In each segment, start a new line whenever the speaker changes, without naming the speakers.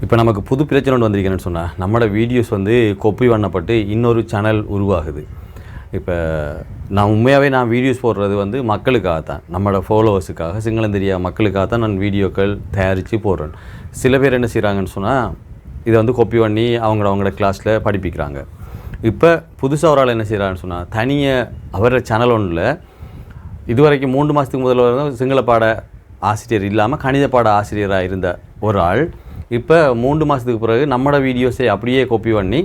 இப்போ நமக்கு புது பிரச்சனை ஒன்று வந்திருக்கேன்னு சொன்னால் நம்மளோட வீடியோஸ் வந்து காப்பி பண்ணப்பட்டு இன்னொரு சேனல் உருவாகுது. இப்போ நான் உண்மையாகவே வீடியோஸ் போடுறது வந்து மக்களுக்காக தான், நம்மளோட ஃபாலோவர்ஸுக்காக, சிங்களம் தெரியாத மக்களுக்காக தான் நான் வீடியோக்கள் தயாரித்து போடுறேன். சில பேர் என்ன செய்கிறாங்கன்னு சொன்னால் இதை வந்து காப்பி பண்ணி அவங்களோட கிளாஸில் படிப்பிக்கிறாங்க. இப்போ புதுசாக ஒரு ஆள் என்ன செய்கிறாங்கன்னு சொன்னால் தனியாக அவரோட சேனல் ஒன்றில் இதுவரைக்கும் 3 மாதத்துக்கு முதல்ல சிங்கள பாட ஆசிரியர் இல்லாமல் கணித பாட ஆசிரியராக இருந்த ஒரு ஆள் இப்போ 3 மாதத்துக்கு பிறகு நம்மளோட வீடியோஸை அப்படியே காப்பி பண்ணி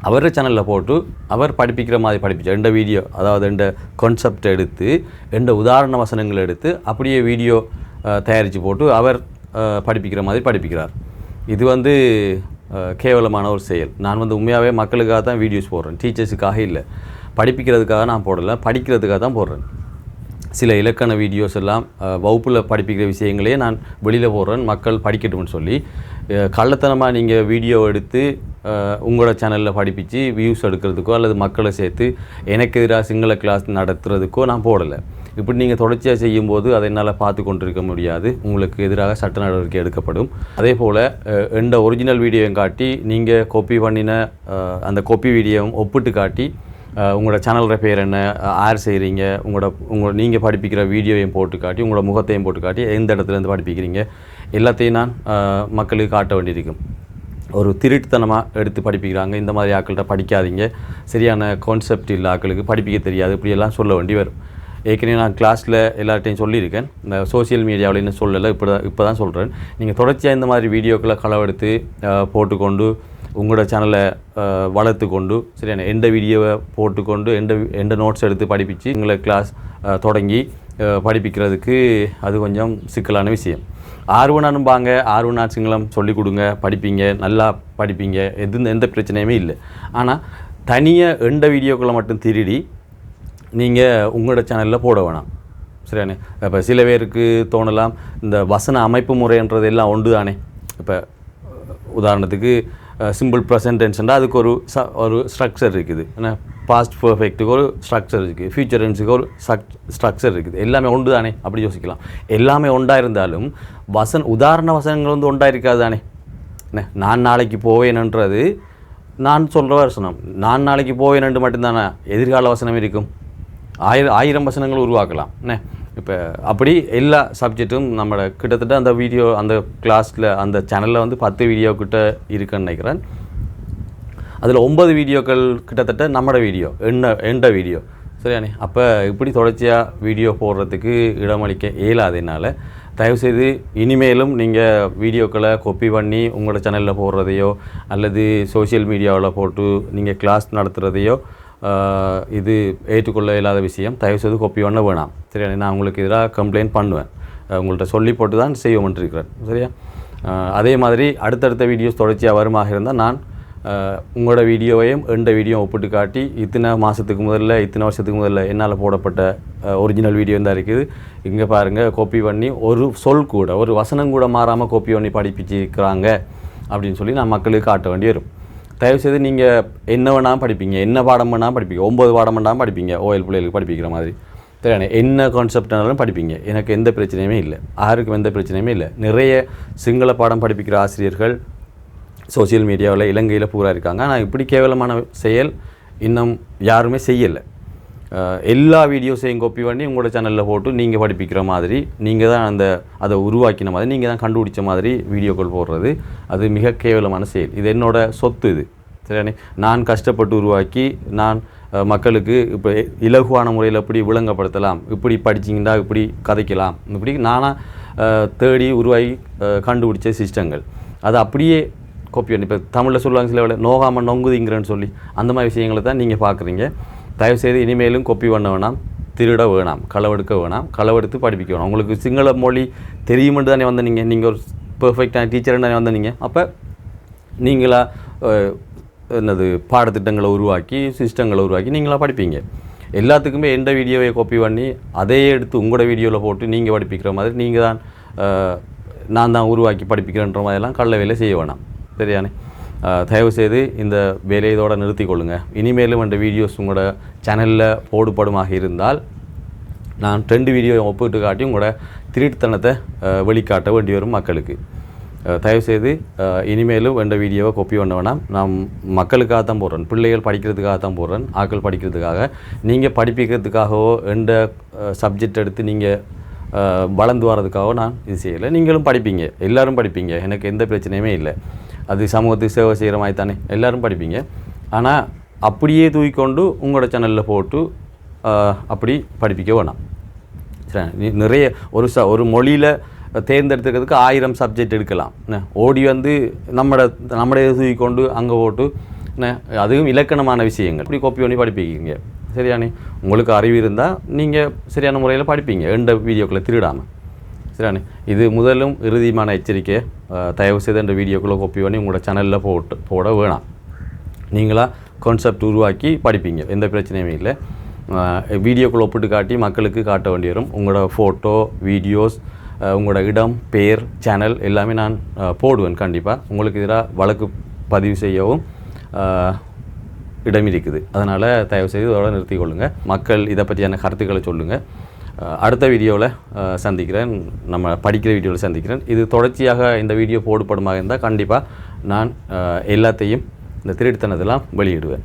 அவரோட சேனலில் போட்டு அவர் படிப்பிக்கிற மாதிரி படிப்பிச்சார். எந்த வீடியோ, அதாவது எந்த கான்செப்ட் எடுத்து எந்த உதாரண வசனங்கள் எடுத்து அப்படியே வீடியோ தயாரித்து போட்டு அவர் படிப்பிக்கிற மாதிரி படிப்பிக்கிறார். இது வந்து கேவலமான ஒரு செயல். நான் வந்து உண்மையாகவே மக்களுக்காக தான் வீடியோஸ் போடுறேன், டீச்சர்ஸுக்காக இல்லை. படிப்பிக்கிறதுக்காக நான் போடலை, படிக்கிறதுக்காக தான் போடுறேன். சில இலக்கண வீடியோஸ் எல்லாம் வகுப்பில் படிப்பிக்கிற விஷயங்களே நான் வெளியில் போடுறேன், மக்கள் படிக்கட்டும்னு சொல்லி. கள்ளத்தனமாக நீங்கள் வீடியோ எடுத்து உங்களோட சேனலில் படிப்பிச்சு வியூஸ் எடுக்கிறதுக்கோ அல்லது மக்களை சேர்த்து எனக்கு எதிராக சிங்கள கிளாஸ் நடத்துகிறதுக்கோ நான் போடலை. இப்படி நீங்கள் தொடர்ச்சியாக செய்யும்போது அதை என்னால் பார்த்து கொண்டிருக்க முடியாது, உங்களுக்கு எதிராக சட்ட நடவடிக்கை எடுக்கப்படும். அதே போல் எந்த ஒரிஜினல் வீடியோவையும் காட்டி நீங்கள் காப்பி பண்ணின அந்த காப்பி வீடியோவும் ஒப்பிட்டு காட்டி உங்களோட சேனலோட பேர் என்ன, யார் செய்கிறீங்க, நீங்கள் படிப்பிக்கிற வீடியோவையும் போட்டு காட்டி உங்களோட முகத்தையும் போட்டு காட்டி எந்த இடத்துலேருந்து படிப்பிக்கிறீங்க எல்லாத்தையும் நான் மக்களுக்கு காட்ட வேண்டியிருக்கும். ஒரு திருட்டுத்தனமாக எடுத்து படிப்பிக்கிறாங்க, இந்த மாதிரி ஆக்கள்கிட்ட படிக்காதீங்க, சரியான கான்செப்ட் இல்லை ஆக்களுக்கு, படிப்பிக்க தெரியாது, இப்படியெல்லாம் சொல்ல வேண்டி வரும். ஏற்கனவே நான் கிளாஸில் எல்லார்ட்டையும் சொல்லியிருக்கேன், இந்த சோசியல் மீடியாவில் இன்னும் சொல்லலை, இப்போ தான் சொல்கிறேன். நீங்கள் தொடர்ச்சியாக இந்த மாதிரி வீடியோக்களை களவெடுத்து போட்டுக்கொண்டு உங்களோட சேனலை வளர்த்து கொண்டு சரியான எந்த வீடியோவை போட்டுக்கொண்டு எந்த நோட்ஸ் எடுத்து படிப்பிச்சு எங்களை கிளாஸ் தொடங்கி படிப்பிக்கிறதுக்கு அது கொஞ்சம் சிக்கலான விஷயம். ஆர்வனானும்பாங்க, ஆர்வனா சிங்களம் சொல்லிக் கொடுங்க, படிப்பீங்க, நல்லா படிப்பீங்க, எந்த பிரச்சனையுமே இல்லை. ஆனால் தனியாக எந்த வீடியோக்களை மட்டும் திருடி நீங்கள் உங்களோட சேனலில் போட வேணாம், சரியானே. இப்போ சில பேருக்கு தோணலாம் இந்த வசன அமைப்பு முறைன்றது எல்லாம் ஒன்று தானே. இப்போ உதாரணத்துக்கு சிம்பிள் ப்ரெசன்ட் டென்ஸ்னால் அதுக்கு ஒரு ஸ்ட்ரக்சர் இருக்குது, ஏன்னா பாஸ்ட் பர்ஃபெக்ட்டுக்கு ஒரு ஸ்ட்ரக்சர் இருக்குது, ஃபியூச்சர் டென்ஸுக்கு ஒரு ஸ்ட்ரக்சர் இருக்குது, எல்லாமே ஒன்று தானே அப்படி யோசிக்கலாம். எல்லாமே ஒன்றாக இருந்தாலும் உதாரண வசனங்கள் வந்து ஒன்றாக இருக்காது தானே. என்ன நான் நாளைக்கு போவேன்ன்றது நான் சொல்கிற வசனம், நான் நாளைக்கு போவேன்னு மட்டும்தானே எதிர்கால வசனம் இருக்கும். 1000 வசனங்கள் உருவாக்கலாம். என்ன இப்போ அப்படி எல்லா சப்ஜெக்ட்டும் நம்மளோட கிட்டத்தட்ட அந்த வீடியோ அந்த கிளாஸில் அந்த சேனலில் வந்து 10 வீடியோ கிட்ட இருக்குன்னு நினைக்கிறேன். அதில் 9 வீடியோக்கள் கிட்டத்தட்ட நம்மளோட வீடியோ எந்த வீடியோ, சரியானே. அப்போ இப்படி தொடர்ச்சியாக வீடியோ போடுறதுக்கு இடமளிக்க இயலாததுனால தயவுசெய்து இனிமேலும் நீங்கள் வீடியோக்களை காப்பி பண்ணி உங்களோட சேனலில் போடுறதையோ அல்லது சோசியல் மீடியாவில் போட்டு நீங்கள் கிளாஸ் நடத்துகிறதையோ இது ஏற்றுக்கொள்ள இல்லாத விஷயம். தயவுசெய்து காப்பி பண்ண வேணாம், சரியா. நான் உங்களுக்கு எதிராக கம்ப்ளைண்ட் பண்ணுவேன், உங்கள்கிட்ட சொல்லி போட்டு தான் செய்வோம்ன்றிருக்கிறேன், சரியா. அதே மாதிரி அடுத்தடுத்த வீடியோஸ் தொடர்ச்சியாக வருமாக இருந்தால் நான் உங்களோட வீடியோவையும் எந்த வீடியோ ஒப்பிட்டு காட்டி இத்தனை மாதத்துக்கு முதல்ல இத்தனை வருஷத்துக்கு முதல்ல என்னால் போடப்பட்ட ஒரிஜினல் வீடியோ தான் இருக்குது, இங்கே பாருங்கள், காப்பி பண்ணி ஒரு சொல் கூட ஒரு வசனம் கூட மாறாமல் காப்பி பண்ணி படிப்பிச்சிருக்கிறாங்க அப்படின்னு சொல்லி நான் மக்களுக்கு காட்ட வேண்டி வரும். தயவுசெய்து நீங்கள் என்ன வேணாலும் படிப்பீங்க, என்ன பாடம் வேணாலும் படிப்பீங்க, 9 பாடம் வேணாலும் படிப்பீங்க, ஓஎல் பிள்ளைகளுக்கு படிப்பிக்கிற மாதிரி, சரியான என்ன கான்செப்ட்னாலும் படிப்பீங்க, எனக்கு எந்த பிரச்சனையுமே இல்லை, யாருக்கும் எந்த பிரச்சனையுமே இல்லை. நிறைய சிங்கள பாடம் படிப்பிக்கிற ஆசிரியர்கள் சோசியல் மீடியாவில் இலங்கையில் பூரா இருக்காங்க. ஆனால் இப்படி கேவலமான செயல் இன்னும் யாருமே செய்யலை. எல்லா வீடியோஸையும் காப்பி பண்ணி உங்களோட சேனலில் போட்டு நீங்கள் படிப்பிக்கிற மாதிரி, நீங்கள் தான் அதை உருவாக்கின மாதிரி, நீங்கள் தான் கண்டுபிடிச்ச மாதிரி வீடியோக்கள் போடுறது அது மிக கேவலமான செயல். இது என்னோடய சொத்து, இது சரியானே. நான் கஷ்டப்பட்டு உருவாக்கி நான் மக்களுக்கு இப்போ இலகுவான முறையில் எப்படி விளங்கப்படுத்தலாம், இப்படி படிச்சிங்கன்னா இப்படி கதைக்கலாம், இப்படி நானாக தேடி உருவாக்கி கண்டுபிடிச்ச சிஸ்டங்கள் அதை அப்படியே காப்பி பண்ணி இப்போ தமிழில் சொல்லுவாங்க சில வேலை நோகாமல் நொங்குதிங்கிறன்னு சொல்லி அந்த மாதிரி விஷயங்களை தான் நீங்கள் பார்க்குறீங்க. தயவுசெய்து இனிமேலும் காப்பி பண்ண வேணாம், திருட வேணாம், களவெடுக்க வேணாம், களவெடுத்து படிப்பிக்க வேணாம். உங்களுக்கு சிங்கள மொழி தெரியுமென்று தானே வந்தீங்க, நீங்கள் ஒரு பெர்ஃபெக்டான டீச்சர் தானே வந்தீங்க. அப்போ நீங்களாக என்னது பாடத்திட்டங்களை உருவாக்கி சிஸ்டங்களை உருவாக்கி நீங்களாக படிப்பீங்க. எல்லாத்துக்குமே எந்த வீடியோவை காப்பி பண்ணி அதையே எடுத்து உங்களோட வீடியோவில் போட்டு நீங்கள் படிப்பிக்கிற மாதிரி நீங்கள் தான் நான் தான் உருவாக்கி படிப்பிக்கிறேன்ற மாதிரிலாம் கள்ள வேலை செய்ய வேணாம், சரியானே. தயவுசெய்து இந்த வேலையை இதோடு நிறுத்தி கொள்ளுங்கள். இனிமேலும் அந்த வீடியோஸ் உங்களோட சேனலில் போடுபடுமாக இருந்தால் நான் 2 வீடியோ ஒப்பிட்டு காட்டி உங்களோட திருட்டுத்தனத்தை வெளிக்காட்ட வேண்டி வரும் மக்களுக்கு. தயவுசெய்து இனிமேலும் எந்த வீடியோவை காப்பி பண்ண வேணாம். நான் மக்களுக்காக தான் போடுறேன், பிள்ளைகள் படிக்கிறதுக்காக தான் போடுறேன், ஆட்கள் படிக்கிறதுக்காக. நீங்கள் படிப்பிக்கிறதுக்காகவோ எந்த சப்ஜெக்ட் எடுத்து நீங்கள் வளர்ந்து வரதுக்காகவோ நான் இது செய்யலை. நீங்களும் படிப்பீங்க, எல்லோரும் படிப்பீங்க, எனக்கு எந்த பிரச்சனையுமே இல்லை. அது சமூகத்துக்கு சேவை செய்கிற மாதிரி தானே, எல்லோரும் படிப்பீங்க. ஆனால் அப்படியே தூக்கிக்கொண்டு உங்களோட சேனலில் போட்டு அப்படி படிப்பிக்க வேணாம். சரி, நிறைய ஒரு மொழியில் தேர்ந்தெடுத்துக்கிறதுக்கு 1000 சப்ஜெக்ட் எடுக்கலாம். ஓடி வந்து நம்மளை தூக்கிக்கொண்டு அங்கே போட்டு அதுவும் இலக்கணமான விஷயங்கள் இப்படி காப்பி பண்ணி படிப்பிக்கிங்க. சரியானே, உங்களுக்கு அறிவு இருந்தால் நீங்கள் சரியான முறையில் படிப்பீங்க, எந்த வீடியோக்களை திருடாமல். சரியானே, இது முதலும் இறுதியான எச்சரிக்கை. தயவு செய்து இந்த வீடியோக்குள்ளே காப்பி பண்ணி உங்களோட சேனலில் போட வேணாம். நீங்களாக கான்செப்ட் உருவாக்கி படிப்பீங்க, எந்த பிரச்சனையுமே இல்லை. வீடியோக்குள்ளே ஒப்பிட்டு காட்டி மக்களுக்கு காட்ட வேண்டி வரும். உங்களோட ஃபோட்டோ, வீடியோஸ், உங்களோட இடம், பேர், சேனல் எல்லாமே நான் போடுவேன். கண்டிப்பாக உங்களுக்கு எதிராக வழக்கு பதிவு செய்யவும் இடம் இருக்குது. அதனால் தயவுசெய்து இதோட நிறுத்தி கொள்ளுங்கள். மக்கள் இதை பற்றியான கருத்துக்களை சொல்லுங்கள். அடுத்த வீடியோவில் சந்திக்கிறேன், நம்ம படிக்கிற வீடியோவில் சந்திக்கிறேன். இது தொடர்ச்சியாக இந்த வீடியோ போடுபடுமாக இருந்தால் கண்டிப்பாக நான் எல்லாத்தையும் இந்த திருட்டுத்தனத்தெல்லாம் வெளியிடுவேன்.